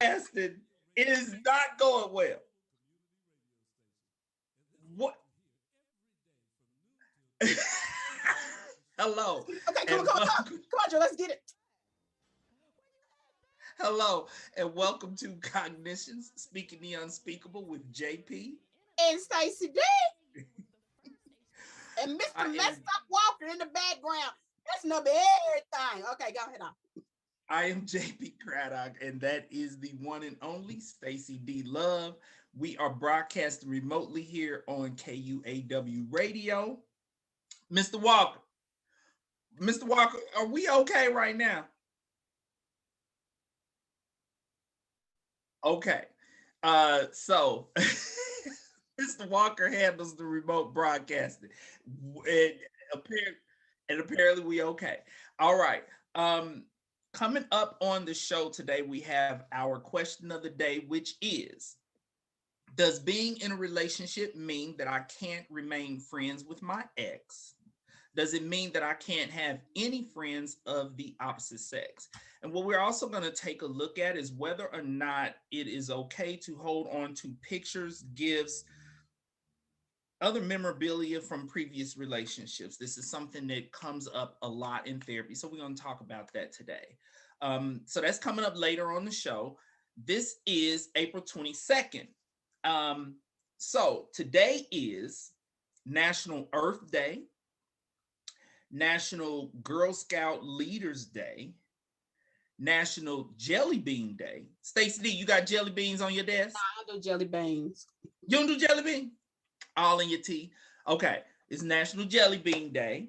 Aston, it is not going well. What? Hello Okay, come on, and come on, come on, welcome. come on, Joe. Let's get it. Hello and welcome to Cognitions, speaking the unspeakable with JP. And Stacy D and Mr. I Messed am Up Walker in the background. That's number everything. Okay, go ahead on. I am JP Craddock, and that is the one and only Stacy D Love. We are broadcasting remotely here on KUAW Radio. Mr. Walker, Mr. Walker, are we okay right now? Okay. So Mr. Walker handles the remote broadcasting. And apparently, apparently we okay. All right. Coming up on the show today, we have our question of the day, which is: does being in a relationship mean that I can't remain friends with my ex? Does it mean that I can't have any friends of the opposite sex? And what we're also going to take a look at is whether or not it is okay to hold on to pictures, gifts, other memorabilia from previous relationships. This is something that comes up a lot in therapy. So we're going to talk about that today. So that's coming up later on the show. This is April 22nd. So today is National Earth Day, National Girl Scout Leaders Day, National Jelly Bean Day. Stacy D, you got jelly beans on your desk? I don't do jelly beans. You don't do jelly bean? All in your tea. Okay, it's National Jelly Bean Day,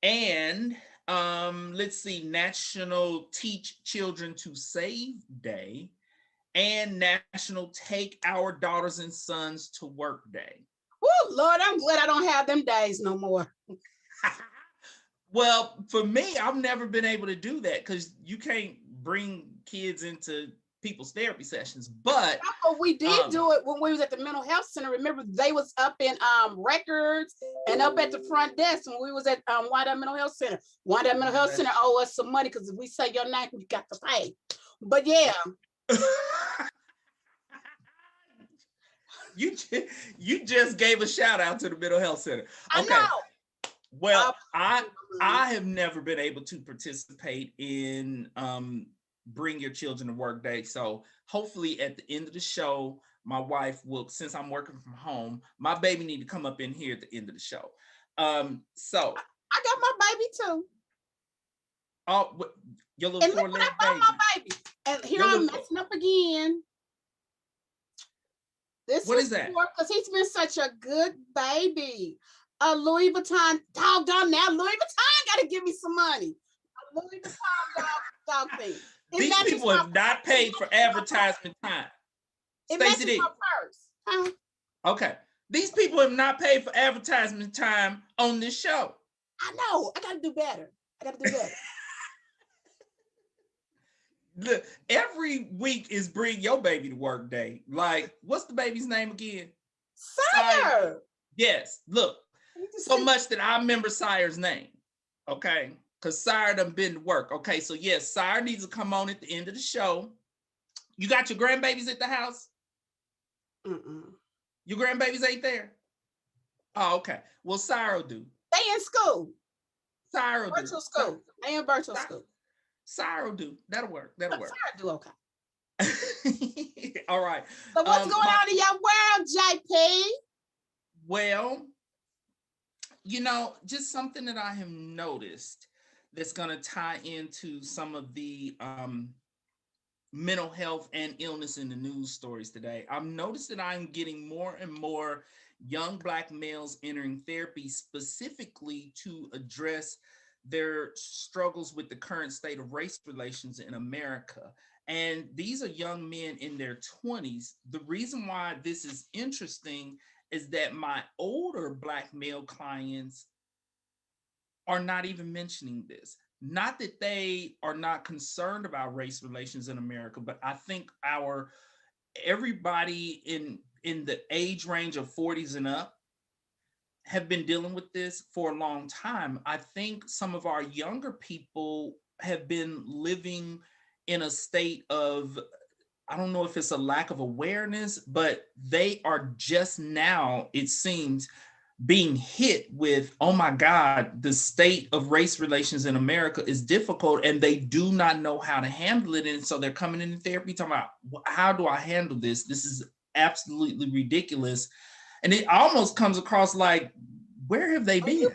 and let's see, National Teach Children to Save Day, and National Take Our Daughters and Sons to Work Day. Oh Lord, I'm glad I don't have them days no more. Well, for me, I've never been able to do that because you can't bring kids into people's therapy sessions. But Oh, we did do it when we was at the mental health center. Remember, they was up in records and up at the front desk when we was at Wyandotte Mental Health Center. Wyandotte Mental Health Center owe us some money because if we say your name, you got to pay. But yeah. you just gave a shout out to the mental health center. Okay. I know. Well, I have never been able to participate in Bring Your Children to Work Day. So hopefully at the end of the show, my wife will, since I'm working from home, my baby need to come up in here at the end of the show. So I got my baby too. Oh, your little four-legged baby. My baby. And here I'm messing up again. What is that? Because he's been such a good baby. A Louis Vuitton doggone now. Louis Vuitton got to give me some money. A Louis Vuitton dog thing. These people have not paid for advertisement time. Stacy D. My purse. Huh? Okay. These people have not paid for advertisement time on this show. I know. I got to do better. Look, every week is Bring Your Baby to Work Day. Like, what's the baby's name again? Sire. Yes. Look, so much that I remember Sire's name. Okay. Because Sire done been to work. Okay. So yes, Sire needs to come on at the end of the show. You got your grandbabies at the house? Your grandbabies ain't there? Oh, okay. Well, Sire will do. They in school. Sire will do. Virtual school. They in virtual school. Sire will do. That'll work. That'll work. Sire do okay. All right. So what's going on in your world, JP? Well, just something that I have noticed that's going to tie into some of the mental health and illness in the news stories today. I've noticed that I'm getting more and more young Black males entering therapy specifically to address their struggles with the current state of race relations in America. And these are young men in their 20s. The reason why this is interesting is that my older Black male clients are not even mentioning this. Not that they are not concerned about race relations in America, but I think everybody in the age range of 40s and up have been dealing with this for a long time. I think some of our younger people have been living in a state of, I don't know if it's a lack of awareness, but they are just now, it seems, being hit with, oh my God, the state of race relations in America is difficult and they do not know how to handle it. And so they're coming into therapy talking about, how do I handle this? This is absolutely ridiculous. And it almost comes across like, where have they been?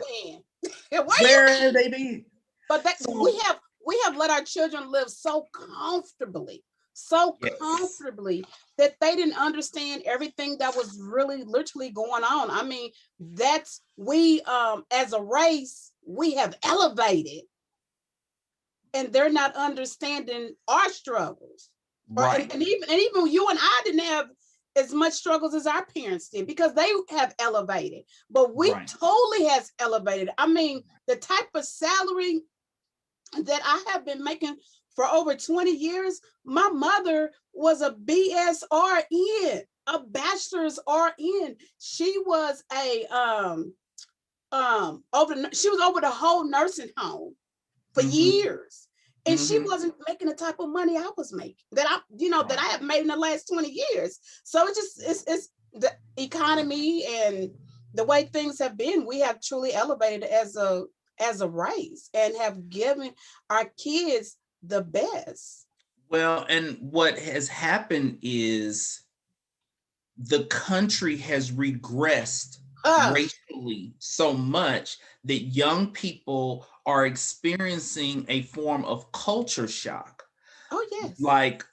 Where have they been? But that, so, we have let our children live so comfortably that they didn't understand everything that was really literally going on. I mean, that's we as a race, we have elevated and they're not understanding our struggles. Right. And even you and I didn't have as much struggles as our parents did because they have elevated, but we totally has elevated. I mean, the type of salary that I have been making for over 20 years, my mother was a BSRN, a bachelor's RN. She was she was over the whole nursing home for years. And she wasn't making the type of money I was making that I have made in the last 20 years. So it's the economy and the way things have been. We have truly elevated as a race and have given our kids the best. Well, and what has happened is the country has regressed racially so much that young people are experiencing a form of culture shock. Oh, yes. Like,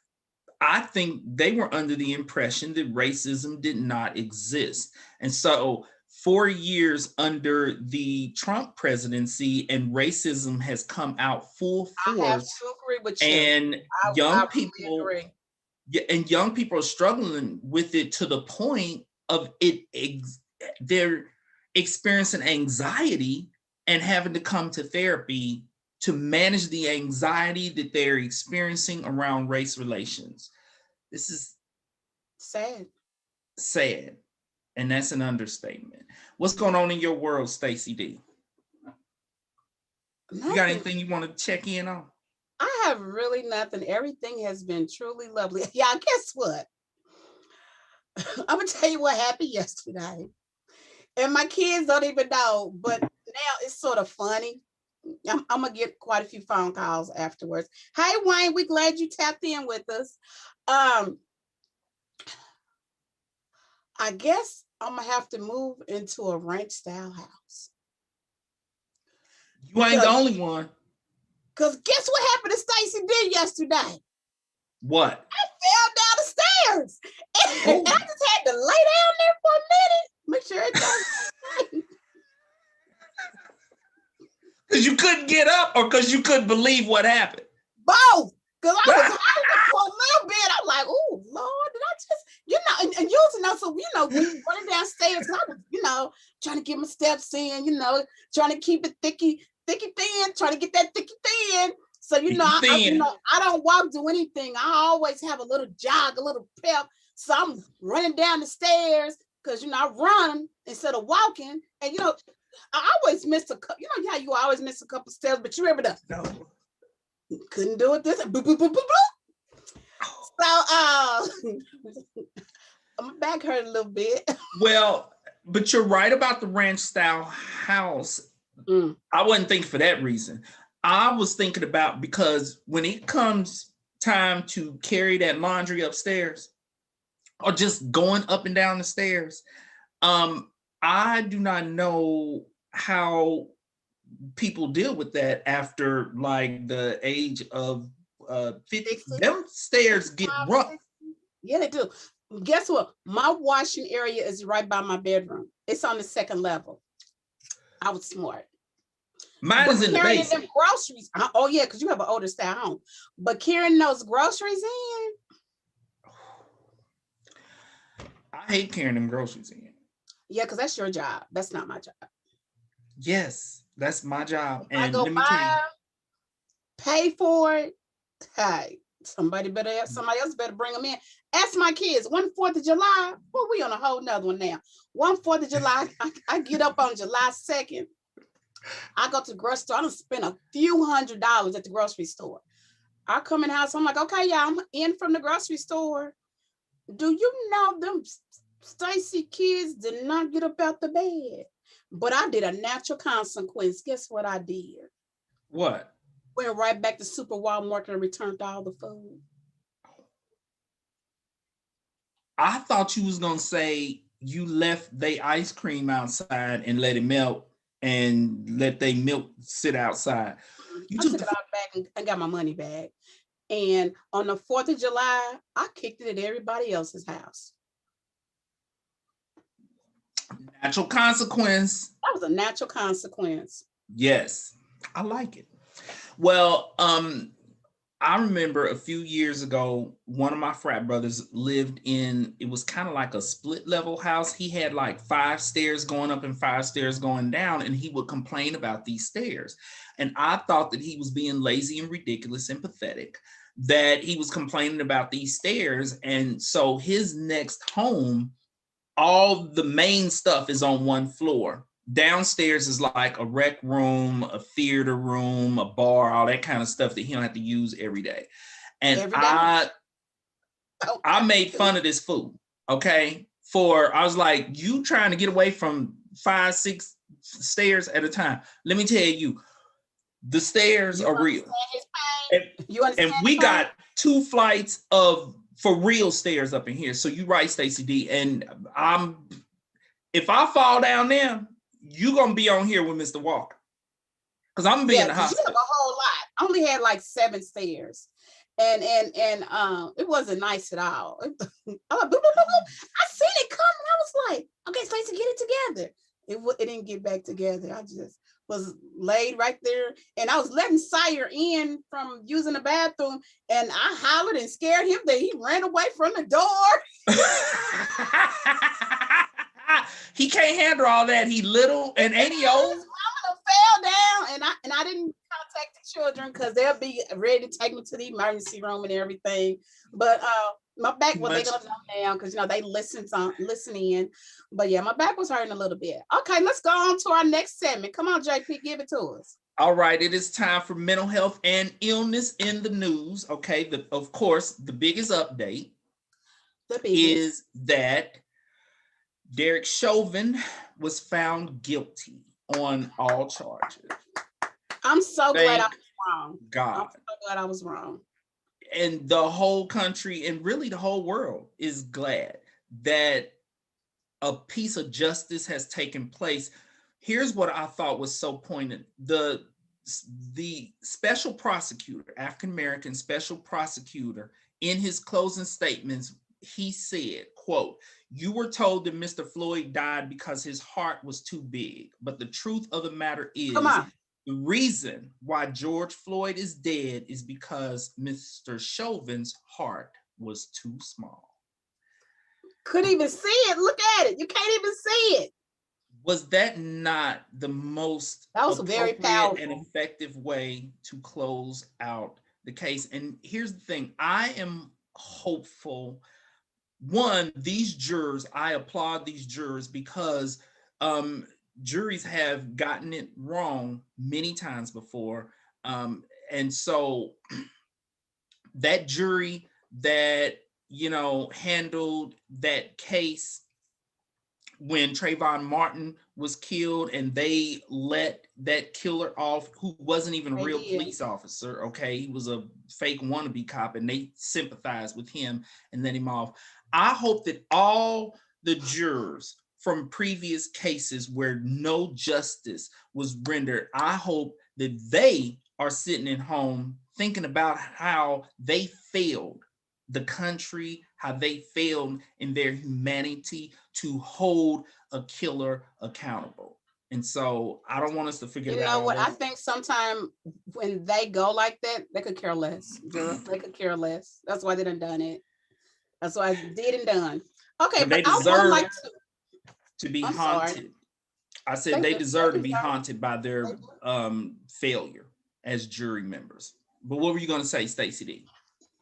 I think they were under the impression that racism did not exist. And so 4 years under the Trump presidency and racism has come out full force. I have to agree with you. And young people are struggling with it to the point of they're experiencing anxiety and having to come to therapy to manage the anxiety that they're experiencing around race relations. This is sad. And that's an understatement. What's going on in your world, Stacy D? Nothing. You got anything you want to check in on? I have really nothing. Everything has been truly lovely. Yeah, guess what? I'm gonna tell you what happened yesterday. And my kids don't even know, but now it's sort of funny. I'm gonna get quite a few phone calls afterwards. Hey Wayne, we're glad you tapped in with us. I guess I'm gonna have to move into a ranch style house. You ain't the only one. Because guess what happened to Stacy D yesterday? What? I fell down the stairs. And I just had to lay down there for a minute. Make sure it doesn't. Because you couldn't get up or because you couldn't believe what happened? Both. Because I was for a little bit. I'm like, oh, Lord, did I just, and you know, so, we running downstairs. I was, trying to get my steps in, trying to keep it thicky thin, trying to get that thicky thin. So, I don't walk, do anything. I always have a little jog, a little pep. So I'm running down the stairs because, I run instead of walking. And, I always miss how you always miss a couple steps, but you ever done? No. Couldn't do it this. Boop, boop, boop, boop, boop. So, my back hurt a little bit. Well, but you're right about the ranch style house. I wasn't thinking for that reason. I was thinking about because when it comes time to carry that laundry upstairs or just going up and down the stairs, I do not know how people deal with that after like the age of 50. Them stairs get rough. Yeah, they do. Guess what? My washing area is right by my bedroom. It's on the second level. I was smart. Mine is in the basement. Them groceries. Oh yeah, because you have an older style home. But carrying those groceries in. I hate carrying them groceries in. Yeah, because that's your job. That's not my job. Yes, that's my job. And I go buy, pay for it. Hey, somebody else better bring them in. Ask my kids. 1 4th of July. Well, we on a whole nother one now. 1 4th of July. I get up on July 2nd. I go to the grocery store. I don't spend a few $100s at the grocery store. I come in the house, I'm like, okay, yeah, I'm in from the grocery store. Do you know them Stacy kids did not get up out the bed? But I did a natural consequence. Guess what I did? What? Went right back to Super Walmart and returned all the food. I thought you was gonna say you left they ice cream outside and let it melt and let they milk sit outside. You I took took the it all back and got my money back. And on the 4th of July, I kicked it at everybody else's house. natural consequence. That was a natural consequence. Yes, I like it. Well, I remember a few years ago, one of my frat brothers lived in, it was kind of like a split level house. He had like 5 stairs going up and 5 stairs going down, and he would complain about these stairs. And I thought that he was being lazy and ridiculous and pathetic, that he was complaining about these stairs. And so his next home, all the main stuff is on one floor. Downstairs is like a rec room, a theater room, a bar, all that kind of stuff that he don't have to use every day. And Every day. I made fun of this fool, okay? I was like, you trying to get away from 5, 6 stairs at a time. Let me tell you, the stairs are real. And we got 2 flights of for real stairs up in here. So you right, Stacy D. And if I fall down there, you gonna be on here with Mr. Walker. Because I'm gonna be in the hospital. You have a whole lot. I only had like 7 stairs. And it wasn't nice at all. I seen it coming. I was like, okay, Stacey, get it together. It didn't get back together. I just was laid right there, and I was letting Sire in from using the bathroom, and I hollered and scared him that he ran away from the door. He can't handle all that. He little and ain't he old? His mama fell down, and I didn't contact the children because they'll be ready to take me to the emergency room and everything. But my back was they gonna know now because they listen in. But yeah, my back was hurting a little bit. Okay, let's go on to our next segment. Come on, JP, give it to us. All right, it is time for mental health and illness in the news. Okay, of course, the biggest update is that Derek Chauvin was found guilty on all charges. I'm so glad I was wrong. God. I'm so glad I was wrong. And the whole country and really the whole world is glad that a piece of justice has taken place. Here's what I thought was so poignant. The special prosecutor, African-American special prosecutor, in his closing statements, he said, quote, "You were told that Mr. Floyd died because his heart was too big. But the truth of the matter is, the reason why George Floyd is dead is because Mr. Chauvin's heart was too small." Couldn't even see it. Look at it. You can't even see it. Was that not the most very powerful and effective way to close out the case? And here's the thing. I am hopeful. One, these jurors, I applaud these jurors because juries have gotten it wrong many times before. And so that jury that, handled that case when Trayvon Martin was killed and they let that killer off who wasn't even a real police officer, okay? He was a fake wannabe cop and they sympathized with him and let him off. I hope that all the jurors from previous cases where no justice was rendered, I hope that they are sitting at home thinking about how they failed the country, how they failed in their humanity to hold a killer accountable. And so I don't want us to forget about You know what? I think sometimes when they go like that, they could care less. They could care less. That's why they done it. That's why I did and done. Okay, but they deserve to be haunted. Sorry. I said they deserve to be haunted by their failure as jury members. But what were you going to say, Stacy D?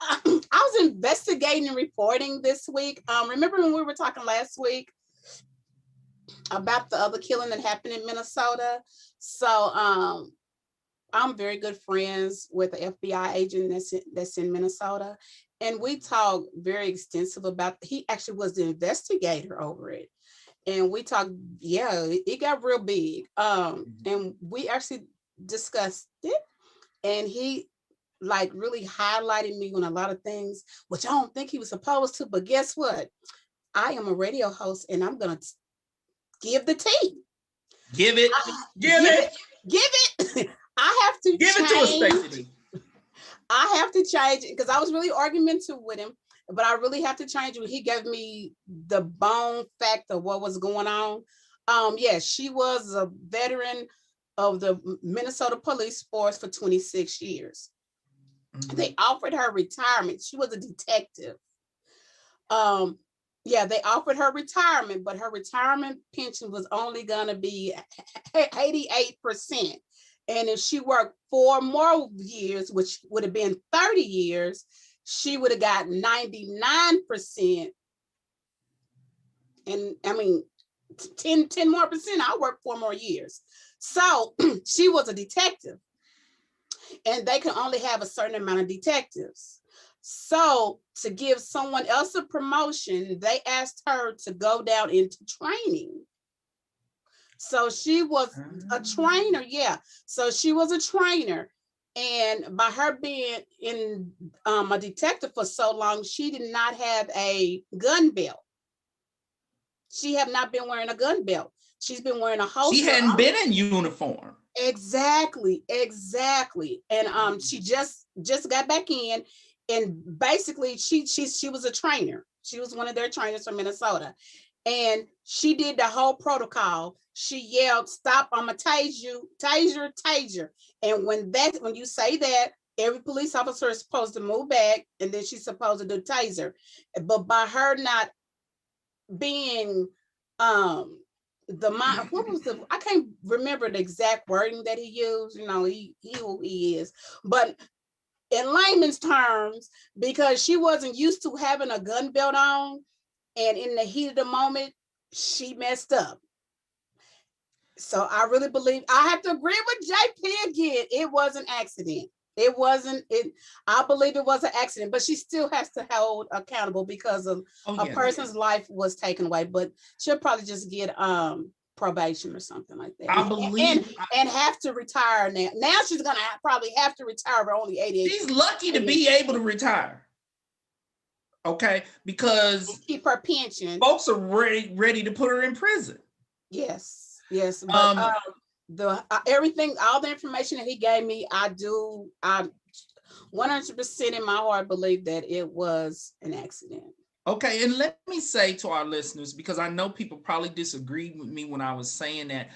I was investigating and reporting this week. Remember when we were talking last week about the other killing that happened in Minnesota? So I'm very good friends with the FBI agent that's in Minnesota, and we talked very extensive about. He actually was the investigator over it, and we talked. Yeah, it got real big. And we actually discussed it, and he like really highlighted me on a lot of things, which I don't think he was supposed to. But guess what? I am a radio host, and I'm gonna give the tea. Give it. Give it. Give it. I have to give change. It to us, Stacy. I have to change it because I was really argumentative with him, but I really have to change it. He gave me the bone fact of what was going on. Yes, she was a veteran of the Minnesota police force for 26 years. Mm-hmm. They offered her retirement. She was a detective. They offered her retirement, but her retirement pension was only going to be 88%. And if she worked 4 more years, which would have been 30 years, she would have got 99%. And I mean, 10 more percent, I worked 4 more years. So she was a detective. And they can only have a certain amount of detectives. So to give someone else a promotion, they asked her to go down into training. So she was a trainer, yeah. So she was a trainer. And by her being in a detective for so long, she did not have a gun belt. She have not been wearing a gun belt. She's been wearing a holster. She hadn't been in uniform. Exactly. And she just got back in, and basically she was a trainer. She was one of their trainers from Minnesota, and she did the whole protocol. She yelled, "Stop! I'm gonna tase you, taser!" And when you say that, every police officer is supposed to move back, and then she's supposed to do taser. But by her not being I can't remember the exact wording that he used. You know, he who he is. But in layman's terms, because she wasn't used to having a gun belt on, and in the heat of the moment, she messed up. So I really believe I have to agree with JP again. It was an accident. I believe it was an accident, but she still has to hold accountable because of a person's life was taken away. But she'll probably just get probation or something like that. I believe and have to retire now. Now she's gonna probably have to retire for only 88. She's lucky to be able to retire. Okay, because and keep her pension. Folks are ready to put her in prison. Yes. But everything, all the information that he gave me, I 100% in my heart believe that it was an accident. Okay, and let me say to our listeners, because I know people probably disagreed with me when I was saying that,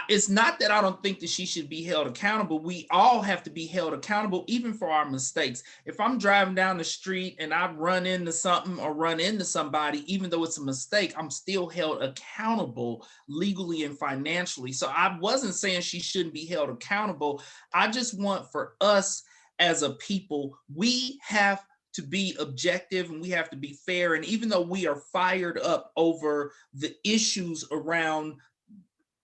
it's not that I don't think that she should be held accountable. We all have to be held accountable, even for our mistakes. If I'm driving down the street and I run into something or run into somebody, even though it's a mistake, I'm still held accountable legally and financially. So I wasn't saying she shouldn't be held accountable. I just want for us as a people, we have to be objective and we have to be fair. And even though we are fired up over the issues around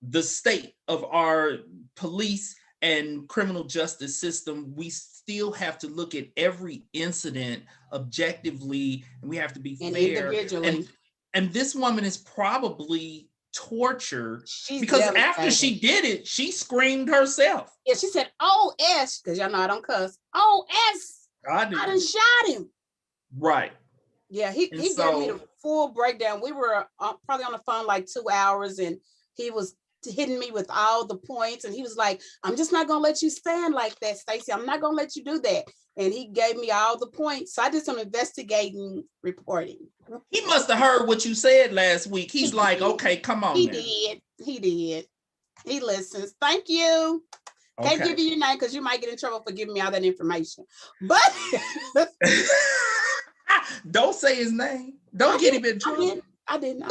the state of our police and criminal justice system, we still have to look at every incident objectively, and we have to be fair. Individually. And this woman is probably tortured because after she did it, she screamed herself. Yeah, she said, "OS," because y'all know I don't cuss. OS. I done shot him. Right. Yeah, he gave me the full breakdown. We were probably on the phone like 2 hours, and he was hitting me with all the points, and he was like, "I'm just not gonna let you stand like that, Stacy. I'm not gonna let you do that." And he gave me all the points. So I did some investigating reporting. He must have heard what you said last week. He's like, "Okay, come on." He did. He listens. Thank you. Okay. Can't give you your name because you might get in trouble for giving me all that information. But don't say his name. Don't get him in trouble. I didn't.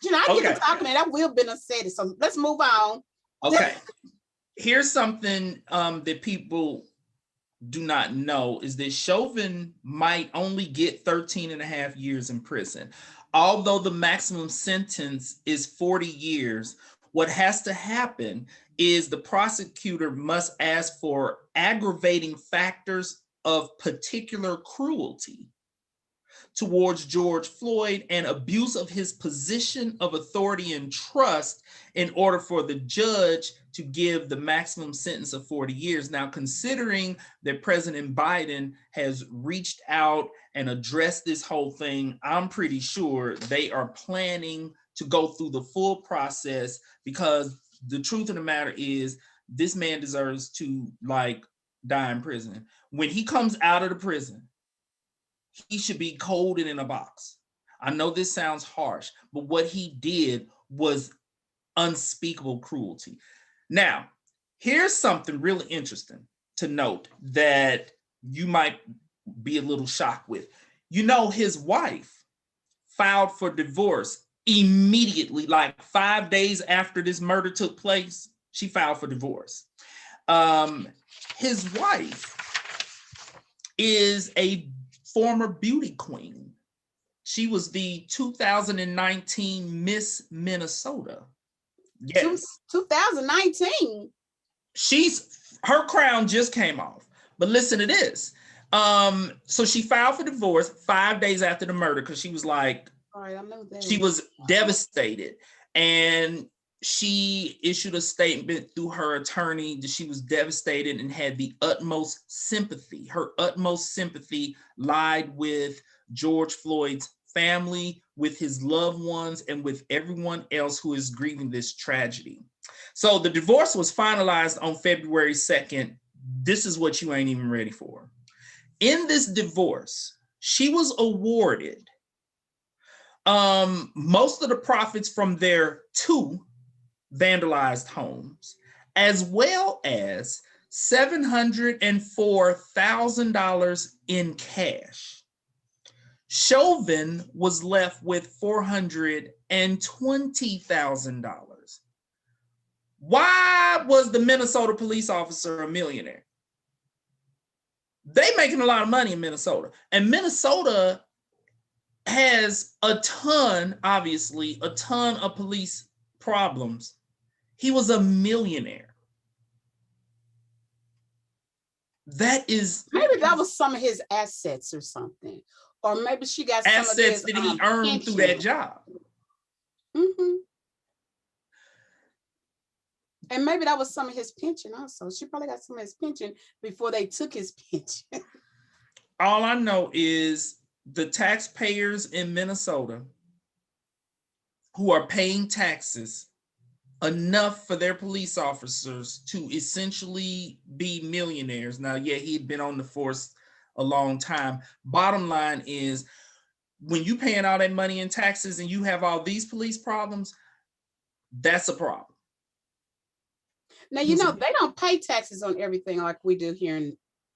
You know, I get to talking and I will be upset. So let's move on. Okay. Here's something that people do not know is that Chauvin might only get 13 and a half years in prison. Although the maximum sentence is 40 years, what has to happen is the prosecutor must ask for aggravating factors of particular cruelty towards George Floyd and abuse of his position of authority and trust in order for the judge to give the maximum sentence of 40 years. Now, considering that President Biden has reached out and addressed this whole thing, I'm pretty sure they are planning to go through the full process, because the truth of the matter is this man deserves to die in prison. When he comes out of the prison, he should be cold and in a box. I know this sounds harsh, but what he did was unspeakable cruelty. Now, here's something really interesting to note that you might be a little shocked with. You know, his wife filed for divorce immediately, like 5 days after this murder took place. She filed for divorce. His wife is a former beauty queen. She was the 2019 Miss Minnesota. Yes. 2019. Her crown just came off. But listen to this. So she filed for divorce 5 days after the murder, because she was like, all right, I know that. She was devastated. And she issued a statement through her attorney that she was devastated and had the utmost sympathy. Her utmost sympathy lied with George Floyd's family, with his loved ones, and with everyone else who is grieving this tragedy. So the divorce was finalized on February 2nd. This is what you ain't even ready for. In this divorce, she was awarded most of the profits from their 2 vandalized homes, as well as $704,000 in cash. Chauvin was left with $420,000. Why was the Minnesota police officer a millionaire? They making a lot of money in Minnesota, and Minnesota has a ton of police problems. He was a millionaire. That is, maybe that was some of his assets or something, or maybe she got some assets of his, that he earned pension through that job. Mm-hmm. And maybe that was some of his pension also. She probably got some of his pension before they took his pension. All I know is the taxpayers in Minnesota who are paying taxes enough for their police officers to essentially be millionaires. Now, yeah, he'd been on the force a long time. Bottom line is, when you paying all that money in taxes and you have all these police problems, that's a problem. Now, you know, they don't pay taxes on everything like we do here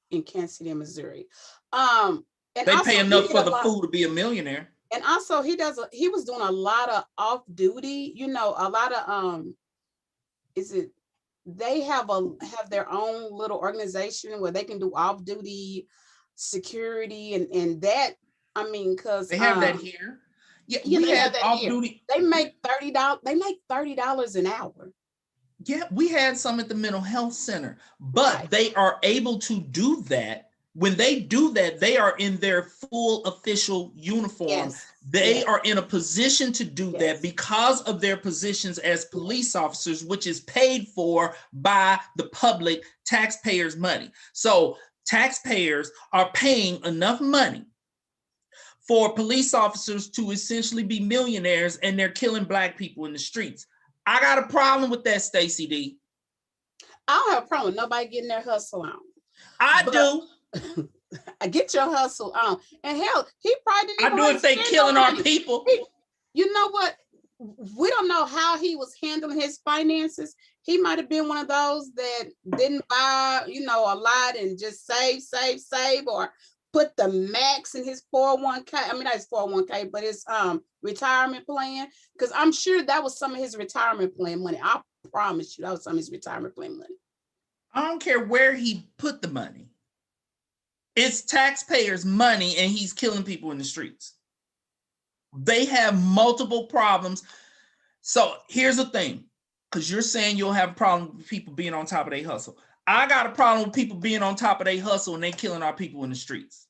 in Kansas City, Missouri. And they pay enough for the food to be a millionaire. And also he was doing a lot of off duty, you know, a lot of they have their own little organization where they can do off duty security and that, I mean, because they have that here. Yeah, we have that off duty. They make $30 an hour. Yeah, we had some at the mental health center, but right. They are able to do that. When they do that, they are in their full official uniform. Yes. They are in a position to do that because of their positions as police officers, which is paid for by the public taxpayers' money. So taxpayers are paying enough money for police officers to essentially be millionaires, and they're killing Black people in the streets. I got a problem with that, Stacy D. I don't have a problem with nobody getting their hustle on. I do. I get your hustle on. And hell, he probably didn't even I do if they killing our people. You know what? We don't know how he was handling his finances. He might have been one of those that didn't buy, you know, a lot and just save, or put the max in his 401k. I mean, not his 401k, but his retirement plan. Because I'm sure that was some of his retirement plan money. I promise you, that was some of his retirement plan money. I don't care where he put the money. It's taxpayers' money, and he's killing people in the streets. They have multiple problems. So here's the thing. because you're saying you'll have a problem with people being on top of their hustle. I got a problem with people being on top of their hustle and they killing our people in the streets.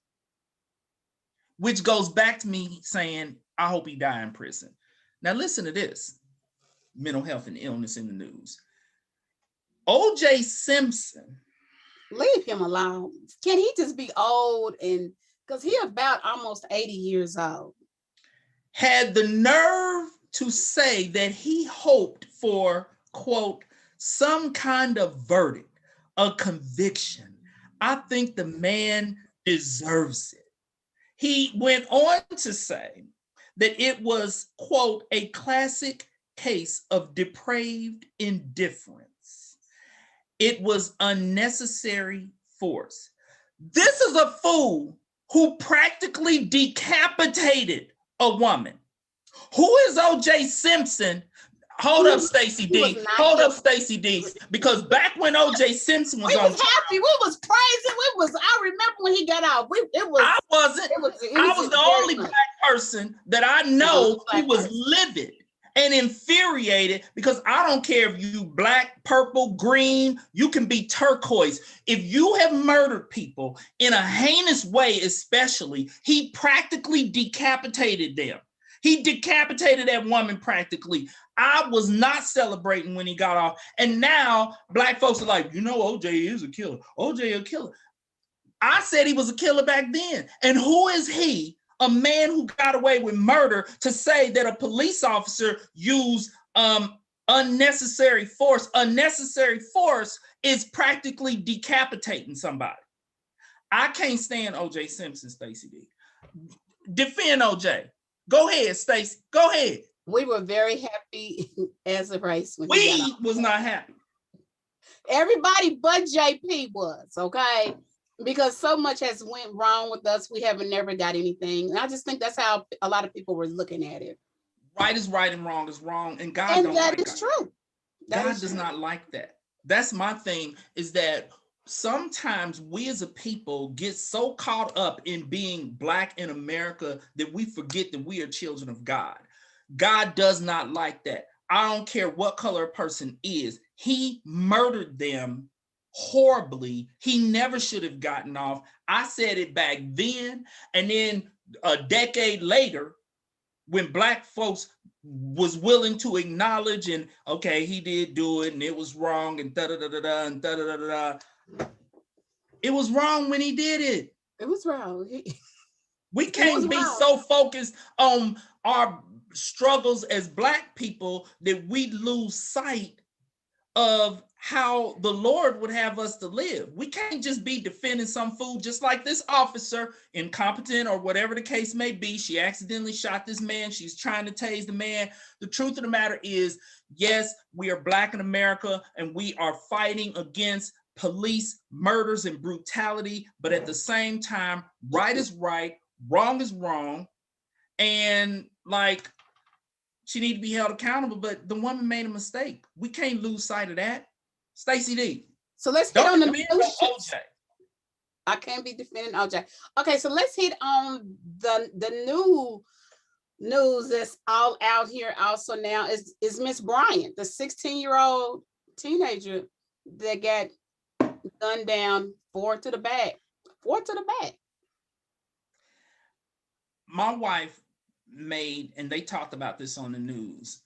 Which goes back to me saying, I hope he die in prison. Now listen to this. Mental health and illness in the news. O.J. Simpson. Leave him alone. Can he just be old? And because he about almost 80 years old. Had the nerve to say that he hoped for, quote, some kind of verdict, a conviction. I think the man deserves it. He went on to say that it was, quote, a classic case of depraved indifference. It was unnecessary force. This is a fool who practically decapitated a woman. Who is O.J. Simpson? Hold up, Stacy D. Hold up, Stacy D. Because back when O.J. Simpson was on, happy. We was praising. I remember when he got out. I wasn't. I was the only black person that I know who was livid and infuriated, because I don't care if you black, purple, green, you can be turquoise. If you have murdered people in a heinous way, especially, he practically decapitated them. He decapitated that woman practically. I was not celebrating when he got off. And now black folks are like, you know, OJ is a killer. OJ a killer. I said he was a killer back then. And who is he, a man who got away with murder, to say that a police officer used unnecessary force? Unnecessary force is practically decapitating somebody. I can't stand OJ Simpson, Stacy D. Defend OJ. Go ahead, Stacy. Go ahead. We were very happy as a race. We was not happy. Everybody but JP was, okay? Because so much has went wrong with us. We haven't never got anything. And I just think that's how a lot of people were looking at it. Right is right and wrong is wrong. And God don't that like is true. God does not like that. That's my thing, is that sometimes we as a people get so caught up in being black in America that we forget that we are children of God. God does not like that. I don't care what color a person is. He murdered them horribly. He never should have gotten off. I said it back then. And then a decade later, when black folks was willing to acknowledge and, okay, he did do it and it was wrong and da-da-da-da-da and da-da-da-da-da. It was wrong when he did it. It was wrong. We can't be so focused on our struggles as black people that we lose sight of how the Lord would have us to live. We can't just be defending some fool, just like this officer, incompetent or whatever the case may be. She accidentally shot this man. She's trying to tase the man. The truth of the matter is, yes, we are black in America and we are fighting against police murders and brutality, but at the same time, right is right, wrong is wrong, and like, she need to be held accountable, but the woman made a mistake. We can't lose sight of that. Stacy D. So let's hit on the OJ. I can't be defending OJ. Okay, so let's hit on the new news that's all out here also now is Miss Bryant, the 16-year-old teenager that got gunned down, four to the back. My wife made, and they talked about this on the news,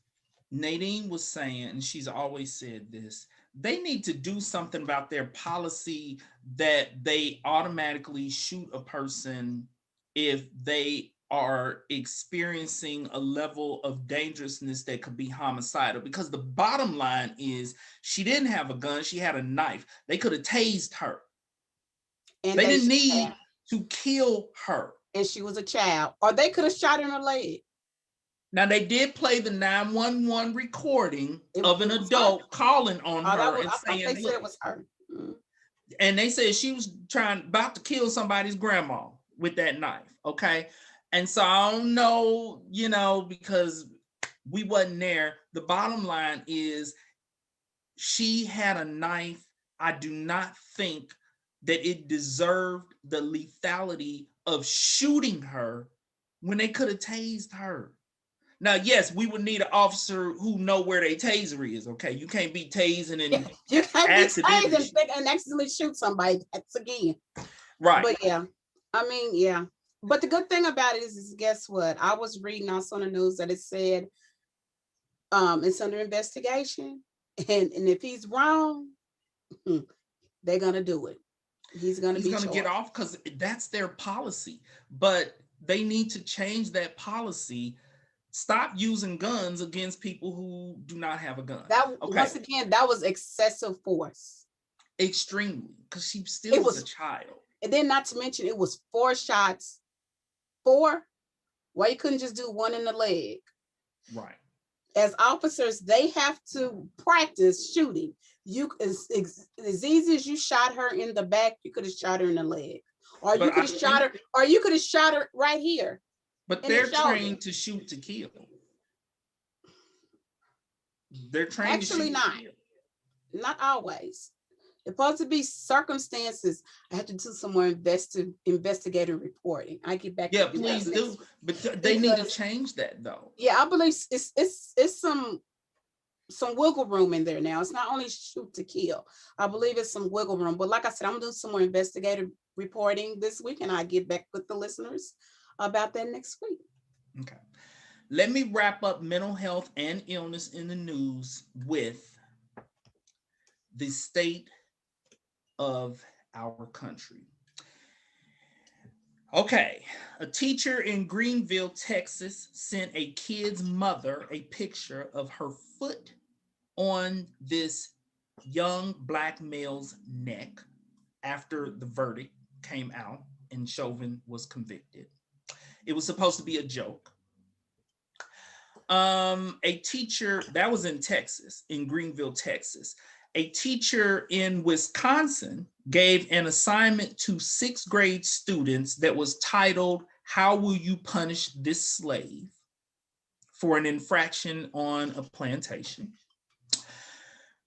Nadine was saying, and she's always said this, they need to do something about their policy that they automatically shoot a person if they are experiencing a level of dangerousness that could be homicidal. Because the bottom line is, she didn't have a gun, she had a knife. They could have tased her. And they didn't need to kill her. And she was a child, or they could have shot in her leg. Now, they did play the 911 recording of an adult calling on her and saying, they said it was her. Mm-hmm. And they said she was about to kill somebody's grandma with that knife, okay? And so I don't know, because we wasn't there. The bottom line is, she had a knife. I do not think that it deserved the lethality of shooting her when they could have tased her. Now, yes, we would need an officer who know where their taser is. Okay, you can't be tasing and You can't be accidentally tased and accidentally shoot somebody. That's again. right. But yeah, I mean, yeah. But the good thing about it is guess what? I was reading also on the news that it said it's under investigation. And if he's wrong, they're gonna do it. He's gonna He's be gonna get charged. off because that's their policy. But they need to change that policy. Stop using guns against people who do not have a gun. That Okay, once again, that was excessive force. extremely, because she It still is a was, child. and then not to mention it was 4 shots. 4? Why you couldn't just do one in the leg? Right. As officers, they have to practice shooting. You as easy as you shot her in the back, you could have shot her in the leg, or you But could I have shot think, her, or you could have shot her right here but in the they're shoulder. trained to shoot to kill. They're trained to Actually, shoot to kill. not always. It's supposed to be circumstances. I have to do some more investigative reporting. I get back Yeah, to you please next do. week. But they need to Because change that though. yeah, I believe it's some wiggle room in there now. It's not only shoot to kill. I believe it's some wiggle room. But like I said, I'm gonna do some more investigative reporting this week, and I get back with the listeners about that next week. Okay. Let me wrap up mental health and illness in the news with the state of our country. Okay, a teacher in Greenville, Texas sent a kid's mother a picture of her foot on this young black male's neck after the verdict came out and Chauvin was convicted. It was supposed to be a joke. A teacher that was in Texas, in Greenville, Texas. A teacher in Wisconsin gave an assignment to 6th grade students that was titled, "How Will You Punish This Slave?" for an infraction on a plantation.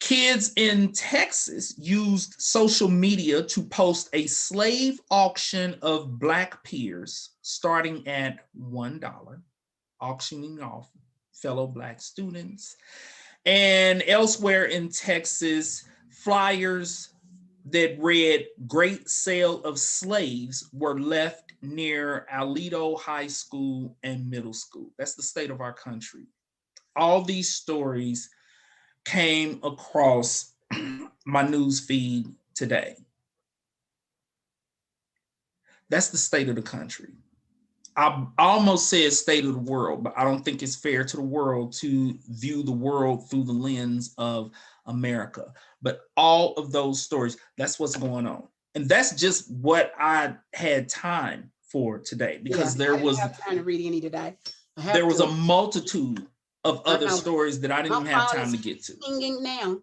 Kids in Texas used social media to post a slave auction of black peers starting at $1, auctioning off fellow black students. And elsewhere in Texas, flyers that read "Great Sale of Slaves" were left near Alito High School and Middle School. That's the state of our country. All these stories came across my news feed today. That's the state of the country. I almost said state of the world, but I don't think it's fair to the world to view the world through the lens of America. But all of those stories, that's what's going on. And that's just what I had time for today, because Yeah, I didn't have time to read any today. there was a multitude of other know. stories that I didn't My even have phone time is to get to. pinging now.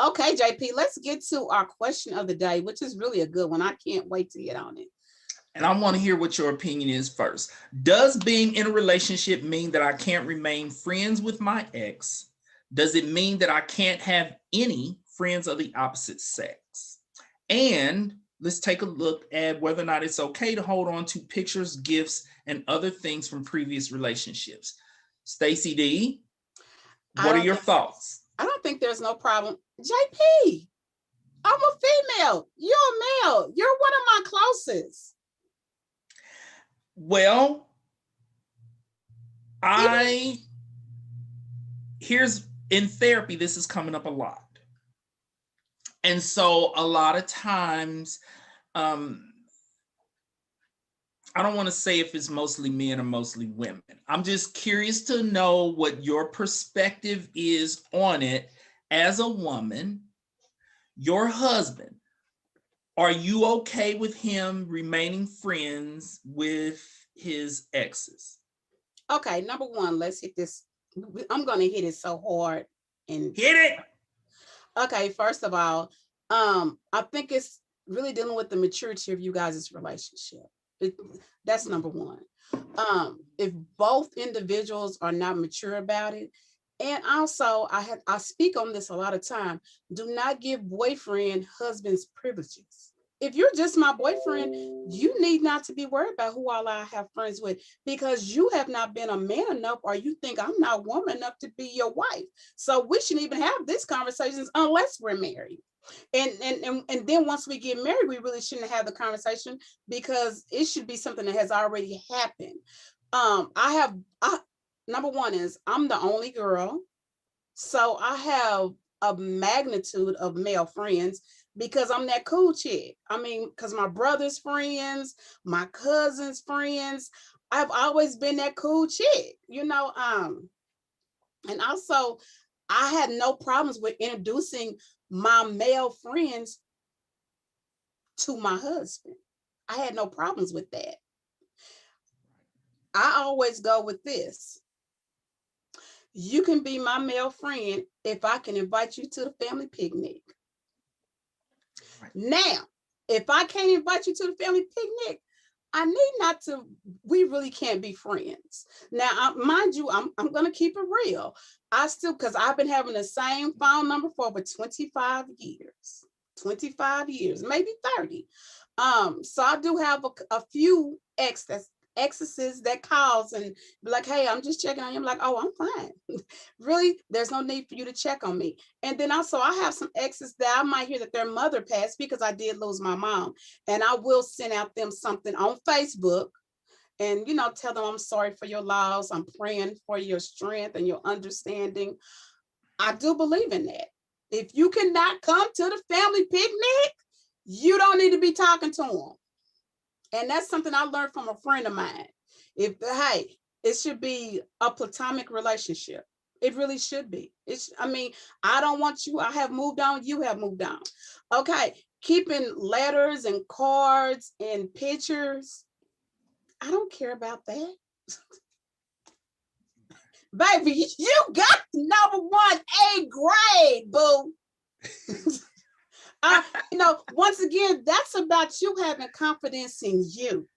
Okay, JP, let's get to our question of the day, which is really a good one. I can't wait to get on it. And I want to hear what your opinion is first. Does being in a relationship mean that I can't remain friends with my ex? Does it mean that I can't have any friends of the opposite sex? And let's take a look at whether or not it's okay to hold on to pictures, gifts, and other things from previous relationships. Stacy D, what are your thoughts? I don't think there's no problem. JP, I'm a female. You're a male. You're one of my closest. Well, here's in therapy, this is coming up a lot. And so a lot of times, I don't want to say if it's mostly men or mostly women. I'm just curious to know what your perspective is on it as a woman. Your husband, are you okay with him remaining friends with his exes? Okay, number one, let's hit this. I'm going to hit it so hard. And hit it. Okay, first of all, I think it's really dealing with the maturity of you guys' relationship. That's number one. If both individuals are not mature about it, and also I speak on this a lot of time, do not give boyfriend husband's privileges. if you're just my boyfriend, you need not to be worried about who all I have friends with, because you have not been a man enough, or you think I'm not woman enough to be your wife. So we shouldn't even have these conversations unless we're married. And then once we get married, we really shouldn't have the conversation, because it should be something that has already happened. I number one is I'm the only girl, so I have a magnitude of male friends because I'm that cool chick. I mean, because my brother's friends, my cousin's friends, I've always been that cool chick, you know. And also I had no problems with introducing my male friends to my husband. I had no problems with that. I always go with this. You can be my male friend if I can invite you to the family picnic. Right. Now, if I can't invite you to the family picnic, I need not to, we really can't be friends. Now, mind you, I'm going to keep it real. I still, because I've been having the same phone number for over 25 years, 25 years, maybe 30. So I do have a few exes that calls and be like, hey, I'm just checking on you. I'm like, oh, I'm fine. Really, there's no need for you to check on me. And then also I have some exes that I might hear that their mother passed, because I did lose my mom. And I will send out them something on Facebook and, you know, tell them I'm sorry for your loss. I'm praying for your strength and your understanding. I do believe in that. If you cannot come to the family picnic, you don't need to be talking to them. And that's something I learned from a friend of mine. Hey, it should be a platonic relationship. It really should be. I mean, I don't want you. I have moved on. You have moved on. Okay. Keeping letters and cards and pictures. I don't care about that. Baby, you got number 1 A grade, boo. You know, once again, that's about you having confidence in you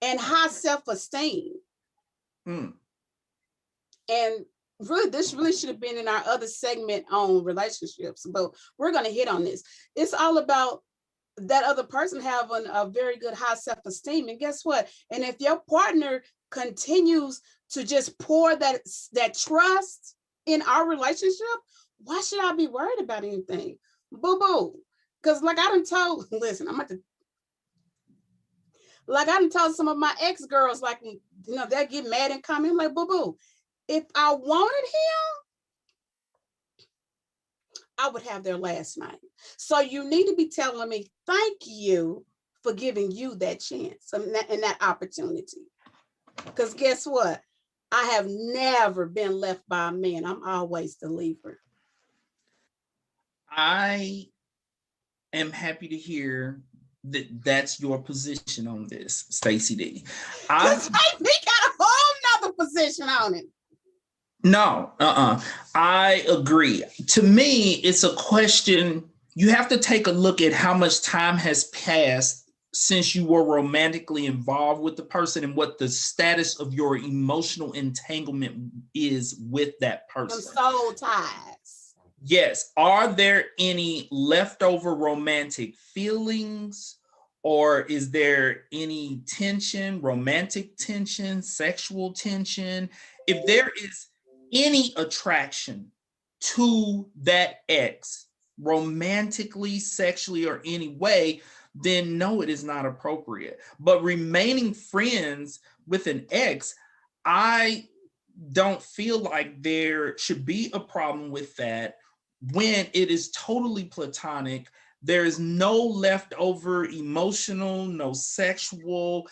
and high self-esteem. And really, this really should have been in our other segment on relationships, but we're going to hit on this. It's all about that other person having a very good high self-esteem. And guess what? And if your partner continues to just pour that trust in our relationship, why should I be worried about anything? Boo-boo. Because like I done told, listen, I done told some of my ex-girls, like, you know, they'll get mad and comment. I'm like, boo-boo, if I wanted him, I would have their last name. So you need to be telling me, thank you for giving you that chance and that opportunity. Because guess what? I have never been left by a man. I'm always the leaver. I am happy to hear that's your position on this, Stacy D. We got a whole nother position on it. No, I agree. To me, it's a question. You have to take a look at how much time has passed since you were romantically involved with the person and what the status of your emotional entanglement is with that person. Soul ties. Yes. Are there any leftover romantic feelings, or is there any tension, romantic tension, sexual tension? If there is any attraction to that ex, romantically, sexually, or any way, then no, it is not appropriate. But remaining friends with an ex, I don't feel like there should be a problem with that when it is totally platonic. There is no leftover emotional, no sexual.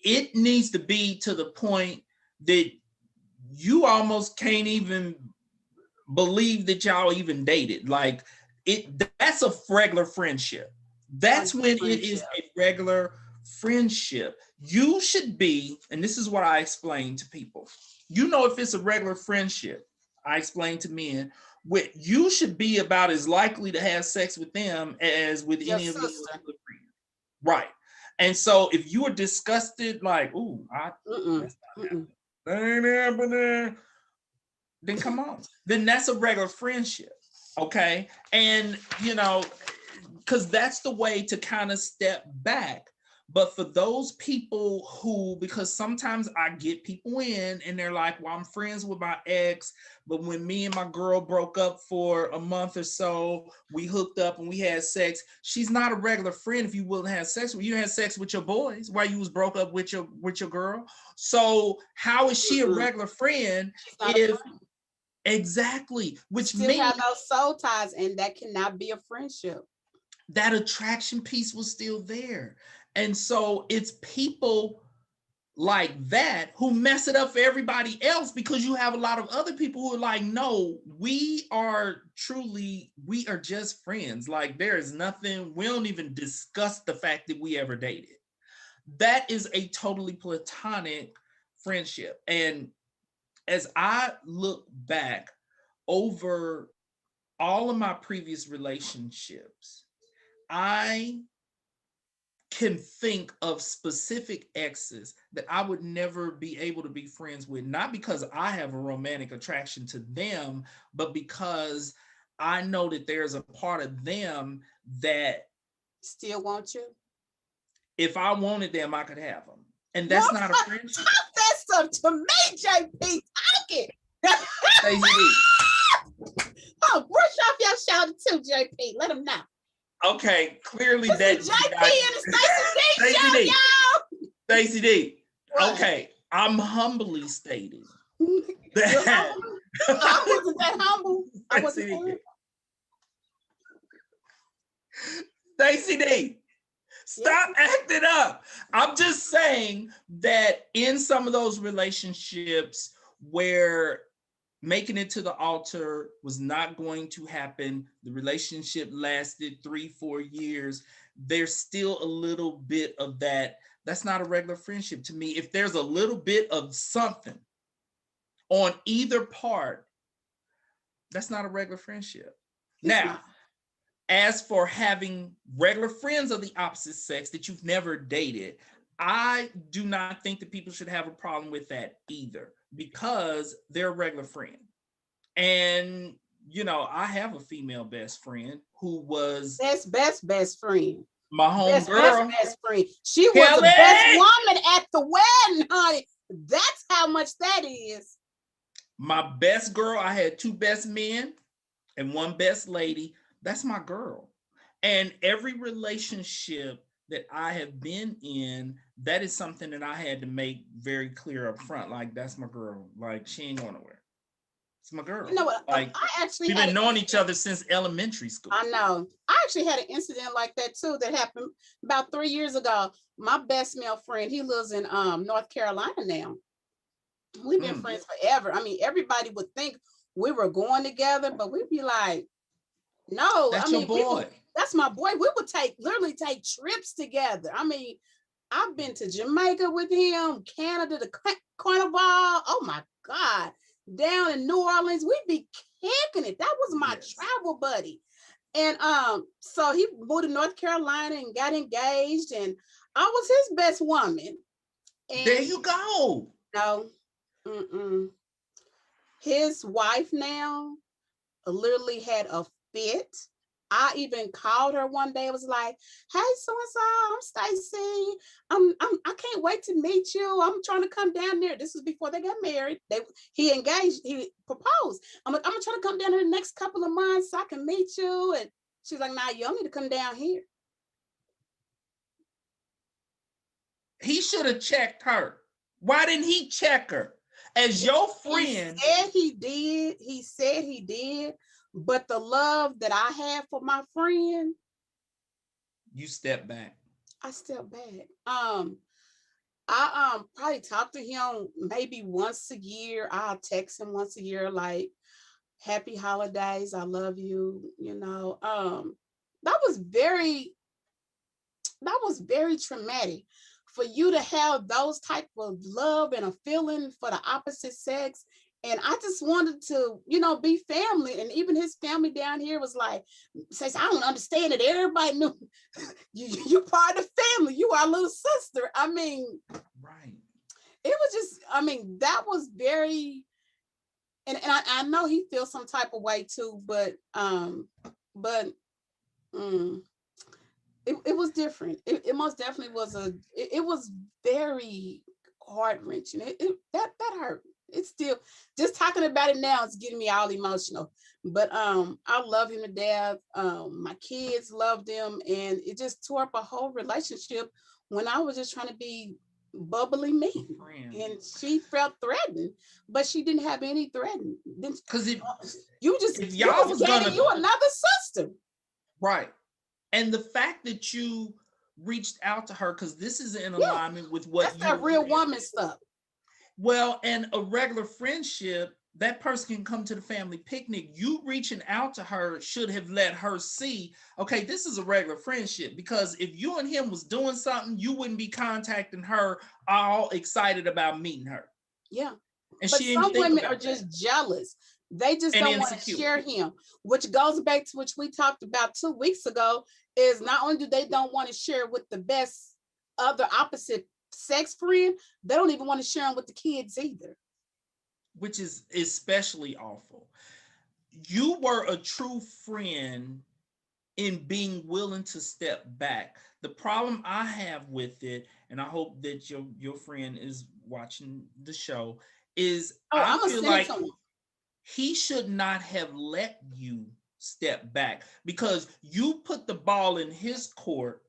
It needs to be to the point that you almost can't even believe that y'all even dated. Like that's a regular friendship. That's when it is a regular friendship. You should be, and this is what I explain to people. You know, if it's a regular friendship, I explain to men, you should be about as likely to have sex with them as with any of your regular friends. Right. And so if you are disgusted, like, ooh, that's not happening. That ain't happening. Then come on. Then that's a regular friendship. Okay. And, you know, because that's the way to kind of step back. But for those people who, because sometimes I get people in and they're like, well, I'm friends with my ex, but when me and my girl broke up for a month or so, we hooked up and we had sex. She's not a regular friend if you wouldn't have sex with. You had sex with your boys while you was broke up with your girl. So how is she a regular friend if exactly, which still means have those soul ties, and that cannot be a friendship. That attraction piece was still there. And so it's people like that who mess it up for everybody else, because you have a lot of other people who are like, no, we are just friends. Like there is nothing, we don't even discuss the fact that we ever dated. That is a totally platonic friendship. And as I look back over all of my previous relationships, I can think of specific exes that I would never be able to be friends with, not because I have a romantic attraction to them, but because I know that there's a part of them that still want you. If I wanted them, I could have them. And that's not a friendship. Talk that stuff to me, JP. Talk it. Stacy D. Oh, brush off your shoulder too, JP. Let them know. Okay, clearly this that is JP and the Stacy D show, y'all. Stacy D. Okay, I'm humbly stating that I wasn't that humble. I wasn't humble. Stacy D. Stop acting up. I'm just saying that in some of those relationships where making it to the altar was not going to happen, the relationship lasted 3-4 years, there's still a little bit of that. That's not a regular friendship to me. If there's a little bit of something on either part, that's not a regular friendship. Now, as for having regular friends of the opposite sex that you've never dated, I do not think that people should have a problem with that either, because they're a regular friend. And, you know, I have a female best friend who was best friend. My home girl. Best friend. She was the best woman at the wedding, honey. That's how much that is. My best girl, I had 2 best men and 1 best lady. That's my girl. And every relationship that I have been in, that is something that I had to make very clear up front. Like, that's my girl. Like, she ain't going nowhere. It's my girl. You know what? Like, we've been knowing each other since elementary school. I know. I actually had an incident like that too that happened about 3 years ago. My best male friend, he lives in North Carolina now. We've been friends forever. I mean, everybody would think we were going together, but we'd be like, no, that's your boy. That's my boy. We would literally take trips together. I mean, I've been to Jamaica with him, Canada, the Carnival. Oh my God. Down in New Orleans, we'd be kicking it. That was my travel buddy. And so he moved to North Carolina and got engaged, and I was his best woman. And there you go. No. His wife now literally had a fit. I even called her one day. I was like, "Hey, so and so, I'm Stacy. I can't wait to meet you. I'm trying to come down there." This was before they got married. He engaged. He proposed. I'm trying to come down there the next couple of months so I can meet you. And she's like, "Nah, you don't need to come down here." He should have checked her. Why didn't he check her? As your friend. He said he did. He said he did. But the love that I had for my friend, you step back. I step back. I probably talk to him maybe once a year. I'll text him once a year, like, "Happy holidays, I love you." You know, that was very traumatic for you to have those type of love and a feeling for the opposite sex. And I just wanted to, you know, be family. And even his family down here was like, says, "I don't understand it. Everybody knew you part of the family. You are a little sister." I mean, right. It was just, I mean, that was very, and I know he feels some type of way too, but it was different. It most definitely was it was very heart-wrenching. That hurt. It's still, just talking about it now, it's getting me all emotional. But I love him to death. My kids loved him, and it just tore up a whole relationship when I was just trying to be bubbly me. And she felt threatened, but she didn't have any threatened. Because you if you y'all was was gaining gonna, you another sister. right, and the fact that you reached out to her, because this is in Yeah, alignment with that's what that you, real woman stuff. well, and a regular friendship, that person can come to the family picnic. You reaching out to her should have let her see, okay, this is a regular friendship. Because if you and him was doing something, you wouldn't be contacting her all excited about meeting her. Yeah. And But she didn't some think women are about just that. jealous. They just And don't want to insecure. share him, which goes back to which we talked about 2 weeks ago, is not only do they don't want to share with the best other opposite sex friend, they don't even want to share them with the kids either. Which is especially awful. You were a true friend in being willing to step back. The problem I have with it, and I hope that your friend is watching the show, is Oh, I I'm gonna feel send it like to him. he should not have let you step back, because you put the ball in his court.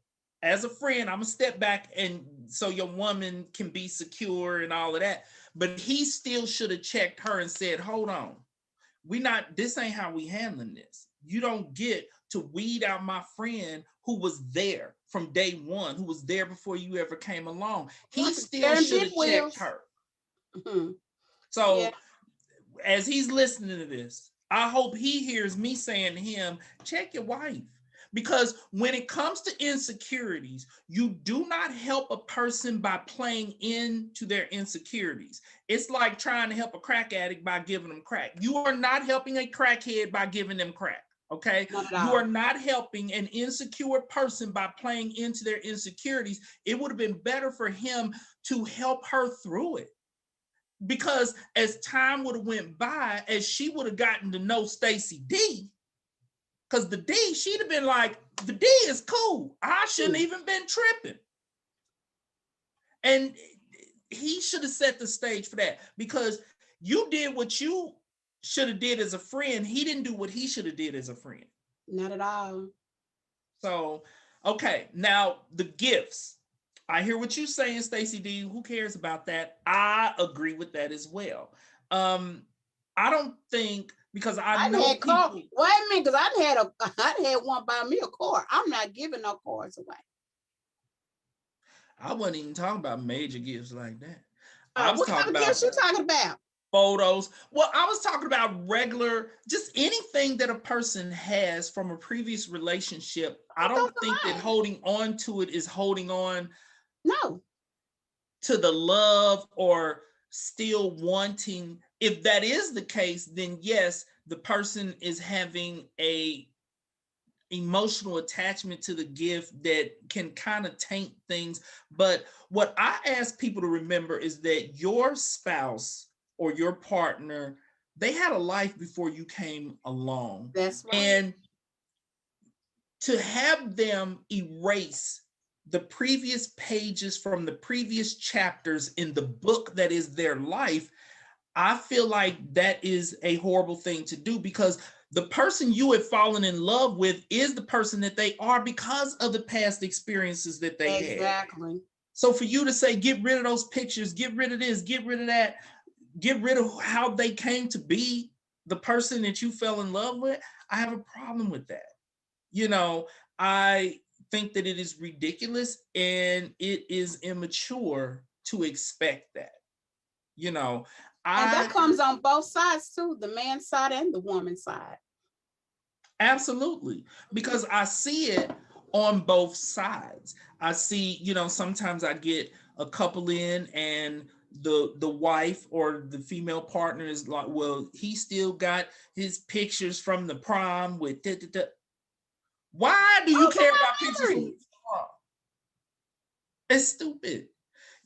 As a friend, I'm gonna step back, and so your woman can be secure and all of that. But he still should have checked her and said, hold on, this ain't how we handling this. You don't get to weed out my friend who was there from day one, who was there before you ever came along. He still should have checked her. Mm-hmm. Yeah. So as he's listening to this, I hope he hears me saying to him, check your wife. Because when it comes to insecurities, you do not help a person by playing into their insecurities. It's like trying to help a crack addict by giving them crack. You are not helping a crackhead by giving them crack. Okay, you are not helping an insecure person by playing into their insecurities. It would have been better for him to help her through it. Because as time would have went by, as she would have gotten to know Stacy D, because the D, she'd have been like, the D is cool. I shouldn't even been tripping. And he should have set the stage for that, because you did what you should have did as a friend. He didn't do what he should have did as a friend. Not at all. So, okay, now the gifts. I hear what you're saying, Stacy D. Who cares about that? I agree with that as well. I don't think, because I know had car. people. Wait a minute, because I had one buy me a car. I'm not giving no cars away. I wasn't even talking about major gifts like that. I was What talking kind of about gifts you talking about? photos. Well, I was talking about regular, just anything that a person has from a previous relationship. I don't think that holding on to it is holding on No. to the love or still wanting. If that is the case, then yes, the person is having a emotional attachment to the gift that can kind of taint things. But what I ask people to remember is that your spouse or your partner, they had a life before you came along. That's right. And to have them erase the previous pages from the previous chapters in the book that is their life, I feel like that is a horrible thing to do, because the person you have fallen in love with is the person that they are because of the past experiences that they had. Exactly. So for you to say, get rid of those pictures, get rid of this, get rid of that, get rid of how they came to be the person that you fell in love with, I have a problem with that. You know, I think that it is ridiculous and it is immature to expect that. You know, And that comes on both sides too, the man's side and the woman's side. Absolutely. Because I see it on both sides. I see, sometimes I get a couple in and the wife or the female partner is like, well, he still got his pictures from the prom with Why do you care about pictures from the prom? It's stupid.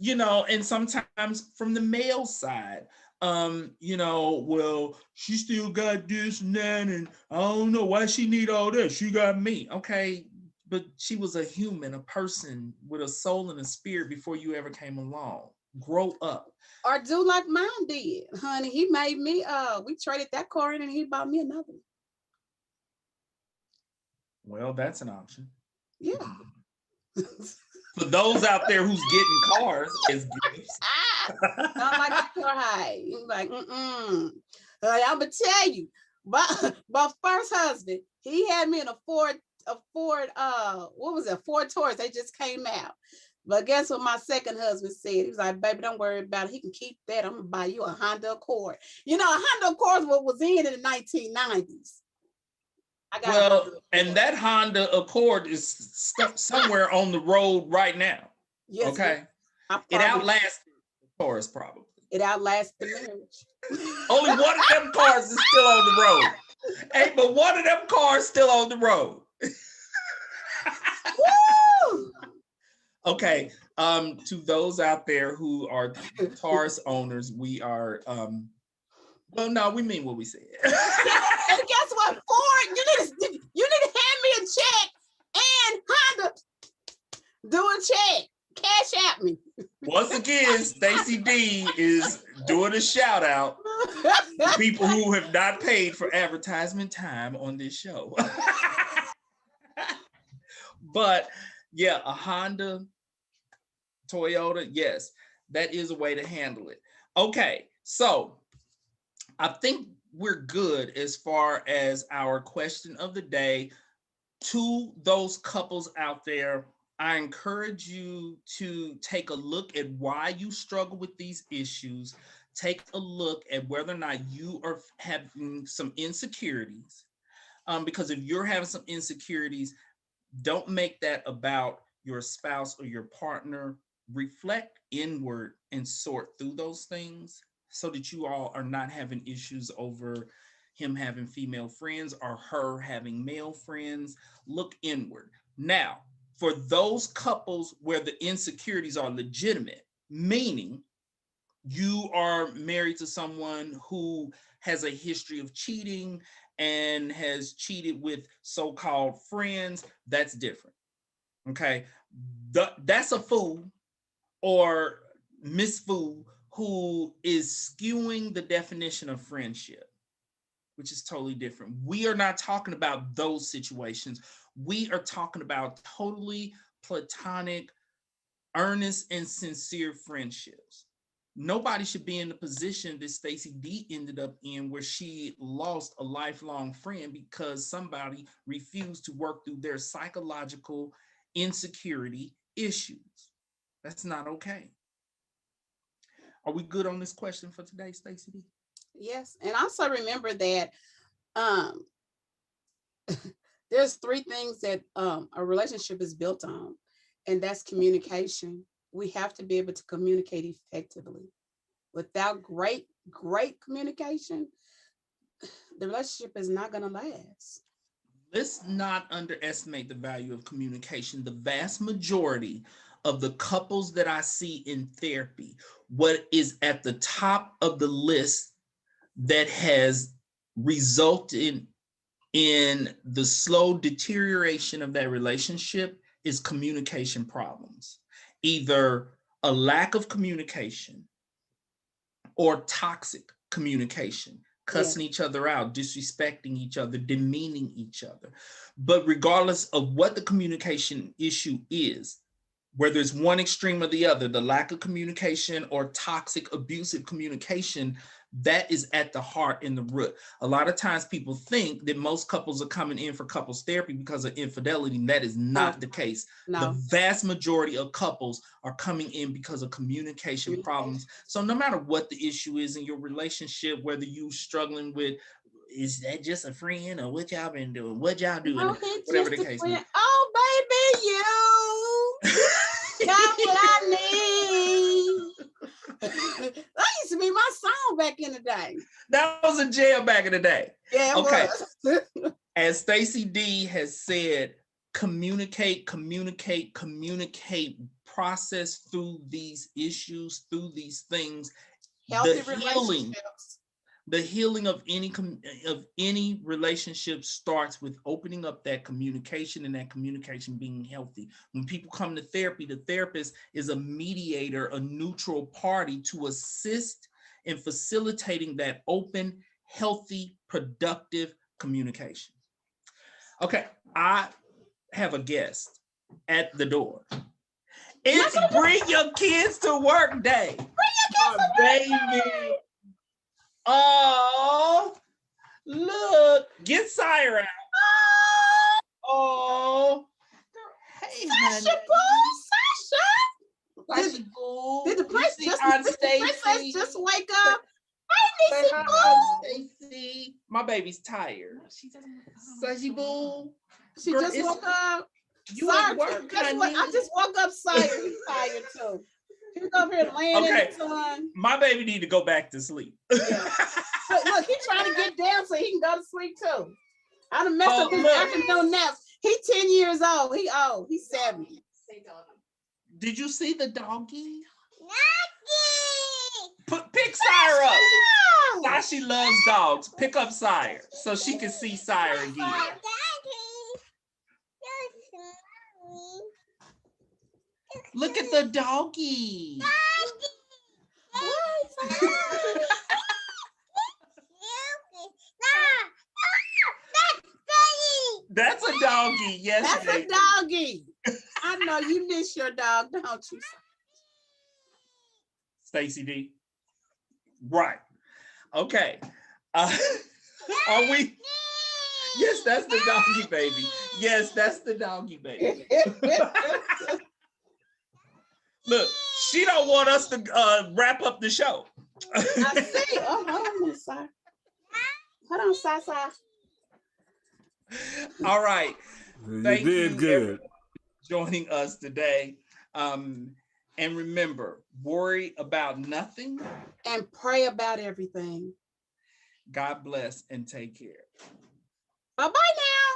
And sometimes from the male side, well, she still got this and that, and I don't know why she need all that. She got me. Okay, But she was a human, a person with a soul and a spirit before you ever came along. Grow up. Or do like mine did, honey. He made me, we traded that car in and he bought me another one. Well, that's an option. Yeah. For those out there who's getting cars as gifts. Not like that car high. He's like, I'm gonna tell you, my first husband, he had me in a Ford, what was it? Ford Taurus. They just came out. But guess what my second husband said? He was like, baby, don't worry about it. He can keep that. I'm gonna buy you a Honda Accord. You know, a Honda Accord what was in the 1990s. Well, and that Honda Accord is somewhere on the road right now. Yes, okay. It outlasted the Taurus, probably. It outlasted the marriage. Only one of them cars is still on the road. Hey, but one of them cars still on the road. Woo! Okay. To those out there who are Taurus owners, we are well, no, we mean what we said. And guess what, Ford? You need to hand me a check and Honda do a check. Cash at me. Once again, Stacy D is doing a shout out to people who have not paid for advertisement time on this show. But yeah, a Honda, Toyota, yes, that is a way to handle it. Okay, so I think we're good as far as our question of the day. To those couples out there, I encourage you to take a look at why you struggle with these issues. Take a look at whether or not you are having some insecurities. Because if you're having some insecurities, don't make that about your spouse or your partner. Reflect inward and sort through those things so that you all are not having issues over him having female friends or her having male friends. Look inward. Now, for those couples where the insecurities are legitimate, meaning you are married to someone who has a history of cheating and has cheated with so-called friends, that's different. Okay, that's a fool or Miss Fool who is skewing the definition of friendship, which is totally different. We are not talking about those situations. We are talking about totally platonic, earnest, and sincere friendships. Nobody should be in the position that Stacy D ended up in, where she lost a lifelong friend because somebody refused to work through their psychological insecurity issues. That's not okay. Are we good on this question for today, Stacy D? Yes, and also remember that there's 3 things that a relationship is built on, and that's communication. We have to be able to communicate effectively. Without great communication, the relationship is not going to last. Let's not underestimate the value of communication. The vast majority of the couples that I see in therapy, what is at the top of the list that has resulted in the slow deterioration of that relationship is communication problems. Either a lack of communication or toxic communication, cussing each other out, disrespecting each other, demeaning each other. But regardless of what the communication issue is, whether it's one extreme or the other, the lack of communication or toxic, abusive communication, that is at the heart and the root. A lot of times people think that most couples are coming in for couples therapy because of infidelity, and that is not the case. No. The vast majority of couples are coming in because of communication problems. So no matter what the issue is in your relationship, whether you're struggling with, is that just a friend or what y'all been doing? What y'all doing? No, whatever the case is. Oh, baby, you got what I need. That used to be my song back in the day. That was a jam back in the day. Yeah, it was. As Stacy D has said, communicate, process through these issues, through these things. Healthy relationships. The healing of any relationship starts with opening up that communication and that communication being healthy. When people come to therapy, the therapist is a mediator, a neutral party to assist in facilitating that open, healthy, productive communication. Okay, I have a guest at the door. It's Bring Your Kids to Work Day. Bring your kids to baby. Work Day. Oh, look, get Sire out. Oh, hey, Sasha, honey. Boo, Sasha. Did the princess just wake up? Hey, Stacy Boo. Stacy, my baby's tired. Stacy Boo. She just woke up. You Sire, at work, I just woke up. Sire, he's tired too. He's over here laying in the sun. My baby need to go back to sleep. Yeah. Look, he's trying to get down so he can go to sleep too. I done messed up his afternoon naps. He's 10 years old. He's 70. Did you see the doggy? Pick Sire up. Sashi loves dogs. Pick up Sire so she can see Sire again. Look at the doggy. That's a doggy. Yes, that's baby. A doggy. I know you miss your dog, don't you? Stacy D. Right. Okay. Are we? Yes, that's the doggy baby. Yes, that's the doggy baby. Look, she don't want us to wrap up the show. I see. Oh, hold on, sir. Hold on, Sasa. All right. Thank you good. For joining us today. And remember, worry about nothing. And pray about everything. God bless and take care. Bye-bye now.